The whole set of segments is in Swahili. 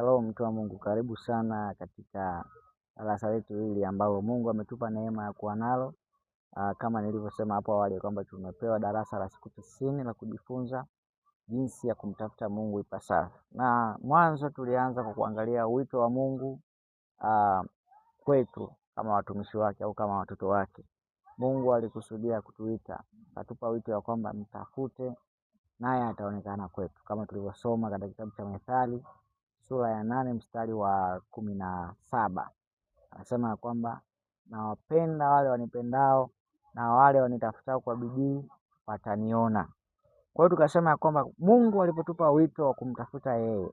Shalom mtu wa Mungu, karibu sana katika darasa letu hili ambalo Mungu ametupa neema ya kuwa nalo. Kama nilivyosema hapo awali kwamba tumepewa darasa la siku 90 la kujifunza jinsi ya kumtafuta Mungu ipasavyo. Na mwanzo tulianza kwa kuangalia wito wa Mungu kwetu kama watumishi wake au kama watoto wake. Mungu alikusudia kutuita, atupa wito wa kwamba mtafute naye ataonekana kwetu, kama tulivyosoma katika kitabu cha Methali sura ya 8 mstari wa 17. Anasema kwamba nawapenda wale wanipendao, na wale wanitafutao kwa bidii wataniona. Kwa hiyo tukasema kwamba Mungu alipotupa wito wa kumtafuta yeye,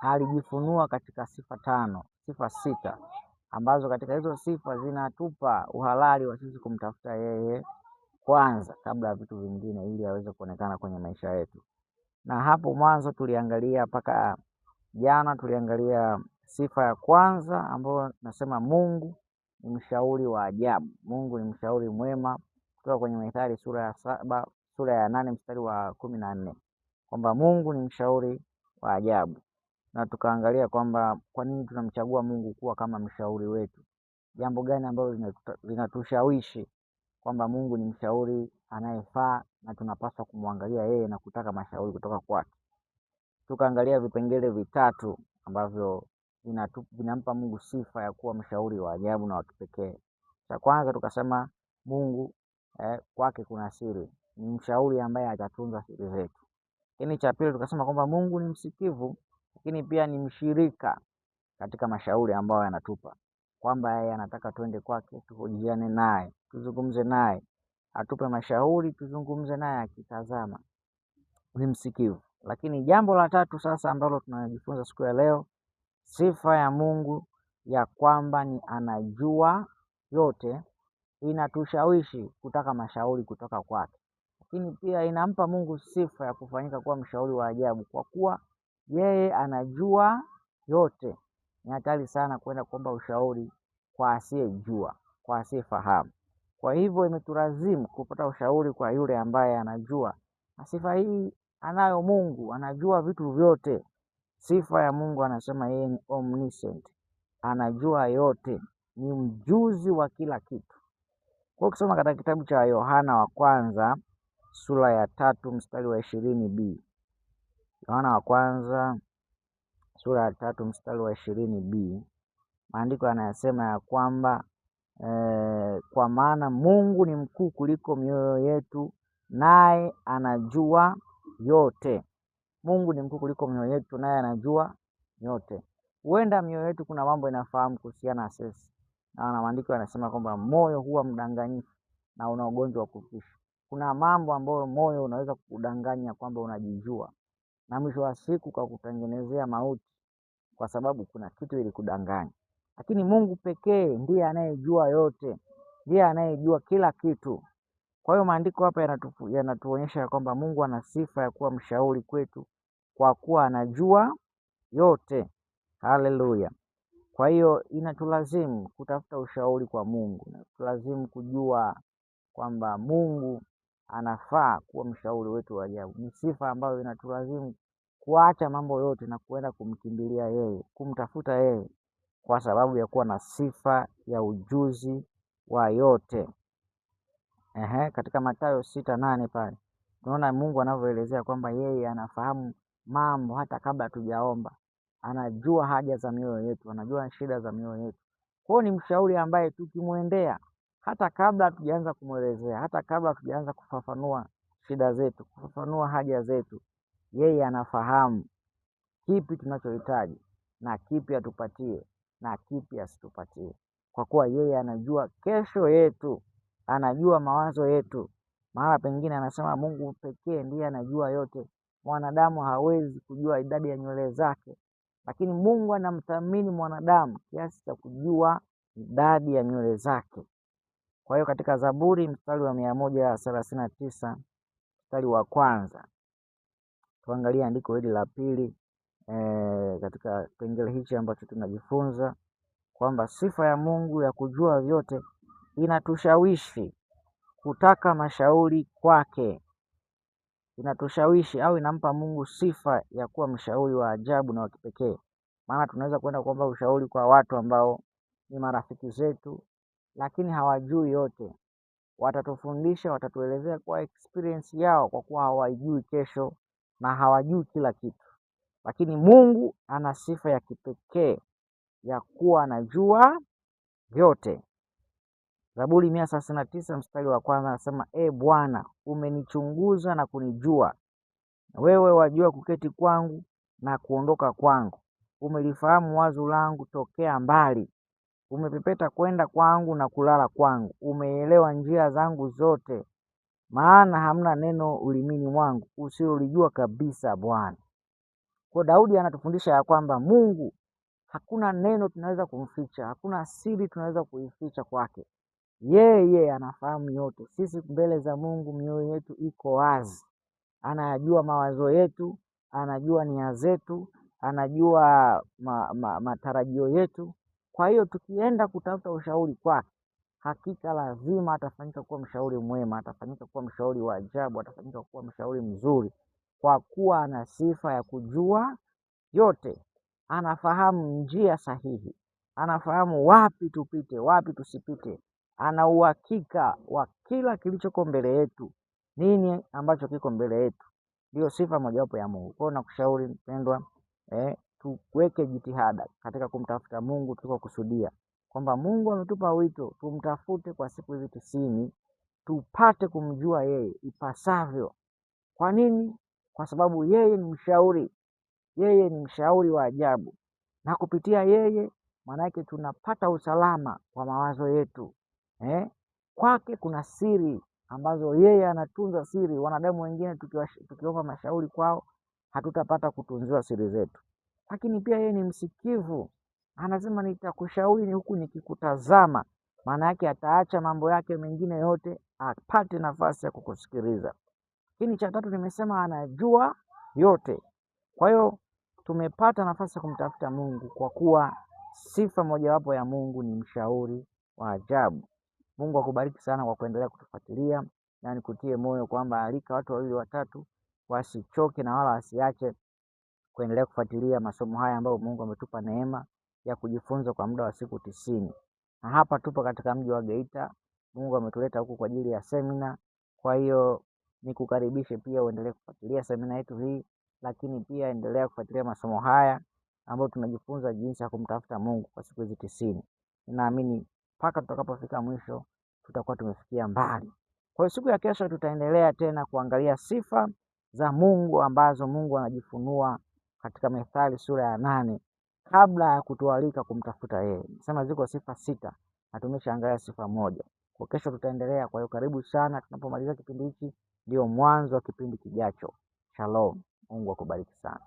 alijifunua katika sifa sita ambazo katika hizo sifa zinatupa uhalali wa sisi kumtafuta yeye kwanza kabla ya vitu vingine, ili aweze kuonekana kwenye maisha yetu. Na hapo mwanzo tuliangalia mpaka jana tuliangalia sifa ya kwanza ambayo nasema Mungu ni mshauri wa ajabu. Mungu ni mshauri mwema, kutoka kwenye Methali sura ya 8 mstari wa 14, kwamba Mungu ni mshauri wa ajabu. Na tukaangalia kwamba kwa nini tunamchagua Mungu kuwa kama mshauri wetu. Jambo gani ambalo linatushawishi kwamba Mungu ni mshauri anayefaa na tunapaswa kumwangalia yeye na kutaka mashauri kutoka kwake. Tukaangalia vipengele vitatu ambavyo vinampa Mungu sifa ya kuwa mshauri wa ajabu na wa kipekee. Cha kwanza tukasema Mungu kwake kuna siri, ni mshauri ambaye atatunza siri zetu. Lakini cha pili tukasema kwamba Mungu ni msikivu, lakini pia ni mshirika katika mashauri ambayo anatupa, kwamba yeye anataka twende kwake, tuhojiane naye, tuzungumze naye, atupe mashauri, tuzungumze naye akitazama. Ni msikivu. Lakini jambo la tatu sasa ambalo tunajifunza siku ya leo, sifa ya Mungu ya kwamba ni anajua yote, inatushawishi kutaka mashauri kutoka kwake. Lakini pia inampa Mungu sifa ya kufanyika kuwa mshauri wa ajabu, kwa kuwa yeye anajua yote. Ni hatari sana kwenda kuomba ushauri kwa asiyejua, kwa asiyefahamu. Kwa hivyo imetulazimu kupata ushauri kwa yule ambaye anajua. Na sifa hii anayo Mungu, anajua vitu vyote. Sifa ya Mungu anasema yeye ni omniscient, anajua yote, ni mjuzi wa kila kitu. Kwa kusoma katika kitabu cha Yohana wa kwanza sura ya 3 mstari wa 20b. Yohana wa kwanza sura ya 3 mstari wa 20b. Maandiko yanasema ya kwamba kwa maana Mungu ni mkuu kuliko mioyo yetu, naye anajua yote. Mungu ni mkuu kuliko mioyo yetu, naye anajua yote. Huenda mioyo yetu kuna mambo inafahamu kuhusiana na sisi, na maandiko yanasema kwamba moyo huwa mdanganyifu na una ugonjwa wa kufisha. Kuna mambo ambayo moyo unaweza kudanganya kwamba unajijua, na mwisho wa siku kwa kutengenezea mauti, kwa sababu kuna kitu ilikudanganya. Lakini Mungu pekee ndiye anayejua yote, ndiye anayejua kila kitu. Kwa hiyo maandiko hapa yanatuonyesha kwamba Mungu ana sifa ya kuwa mshauri kwetu, kwa kuwa anajua yote. Haleluya! Kwa hiyo inatulazimu kutafuta ushauri kwa Mungu, inatulazimu kujua kwamba Mungu anafaa kuwa mshauri wetu wa ajabu. Ni sifa ambayo inatulazimu kuacha mambo yote na kuenda kumkimbilia yeye, kumtafuta yeye, kwa sababu ya kuwa na sifa ya ujuzi wa yote. Katika Mathayo 6:8 pale tunaona Mungu anavyoelezea kwamba yeye anafahamu mambo hata kabla hatujaomba. Anajua haja za mioyo yetu, anajua shida za mioyo yetu. Kwa hiyo ni mshauri ambaye tukimwendea hata kabla hatujaanza kumwelezea, hata kabla hatujaanza kufafanua shida zetu, kufafanua haja zetu, yeye anafahamu kipi tunachohitaji na kipi atupatie na kipi asitupatie, kwa kuwa yeye anajua kesho yetu, anajua mawazo yetu. Mahala pengine anasema Mungu pekee ndiye anajua yote, mwanadamu hawezi kujua idadi ya nywele zake, lakini Mungu anamthamini mwanadamu kiasi cha kujua idadi ya nywele zake. Kwa hiyo katika Zaburi mstari wa 139 mstari wa kwanza, tuangalie andiko hili la pili katika kipengele hichi ambacho tunajifunza kwamba sifa ya Mungu ya kujua vyote inatushawishi kutaka mashauri kwake. Inatushawishi au inampa Mungu sifa ya kuwa mshauri wa ajabu na wa kipekee, Maana tunaweza kwenda kuomba ushauri kwa watu ambao ni marafiki zetu, lakini hawajui yote. Watatufundisha, watatuelezea kwa experience yao, kwa kuwa hawajui kesho na hawajui kila kitu. Lakini Mungu ana sifa ya kipekee ya kuwa anajua vyote. Zaburi 139 mstari wa kwanza anasema, Bwana, umenichunguza na kunijua. Wewe wajua kuketi kwangu na kuondoka kwangu. Umelifahamu wazo langu tokea mbali. Umepepeta kwenda kwangu na kulala kwangu. Umeelewa njia zangu zote. Maana hamna neno ulimini mwangu usilolijua kabisa, Bwana. Kwa Daudi anatufundisha ya kwamba Mungu hakuna neno tunaweza kumficha, hakuna siri tunaweza kuificha kwake. Yeye anafahamu yote. Sisi mbele za Mungu mioyo yetu iko wazi. Anayajua mawazo yetu, anajua nia zetu, anajua matarajio yetu. Kwa hiyo tukienda kutafuta ushauri kwake, hakika lazima atafanyika kuwa mshauri mwema, atafanyika kuwa mshauri wa ajabu, atafanyika kuwa mshauri mzuri, kwa kuwa ana sifa ya kujua yote. Anafahamu njia sahihi, anafahamu wapi tupite, wapi tusipite. Ana uhakika wa kila kilichoko mbele yetu, nini ambacho kiko mbele yetu. Ndio sifa mojawapo ya Mungu. Kwa hiyo nakushauri mpendwa, tuweke jitihada katika kumtafuta Mungu tulikokusudia, kwamba Mungu ametupa wito tumtafute kwa siku hizi 90, tupate kumjua yeye ipasavyo. Kwa nini? Kwa sababu yeye ni mshauri. Yeye ni mshauri wa ajabu, na kupitia yeye maanake tunapata usalama kwa mawazo yetu. Kwake kuna siri ambazo yeye anatunza siri. Wanadamu wengine tukiomba mashauri kwao, hatutapata kutunziwa siri zetu. Lakini pia yeye ni msikivu. Anasema nitakushauri ni huku nikikutazama. Maana yake ataacha mambo yake mengine yote apate nafasi ya kukusikiliza. Lakini cha tatu nimesema anajua yote. Kwa hiyo tumepata nafasi ya kumtafuta Mungu kwa kuwa sifa mojawapo ya Mungu ni mshauri wa ajabu. Mungu akubariki sana kwa kuendelea kutufuatilia, na nikutie moyo kwamba alika watu 2 watatu, wasichoke na wala wasiache kuendelea kufuatilia masomo haya ambayo Mungu ametupa neema ya kujifunza kwa muda wa siku 90. Na hapa tupo katika mji wa Geita. Mungu ametuleta huku kwa ajili ya semina. Kwa hiyo nikukaribishe pia uendelee kufuatilia semina yetu hii, lakini pia endelea kufuatilia masomo haya ambayo tunajifunza jinsi ya kumtafuta Mungu kwa siku hizi 90. Ninaamini mpaka tutakapofika mwisho tutakuwa tumefikia mbali. Kwa hiyo siku ya kesho tutaendelea tena kuangalia sifa za Mungu ambazo Mungu anajifunua katika Methali sura ya 8 kabla ya kutualika kumtafuta yeye. Nasema ziko sifa 6 na tumeshaangalia sifa moja. Kwa kesho tutaendelea. Kwa hiyo karibu sana. Tunapomaliza kipindi hiki ndio mwanzo wa kipindi kijacho. Shalom. Mungu akubariki sana.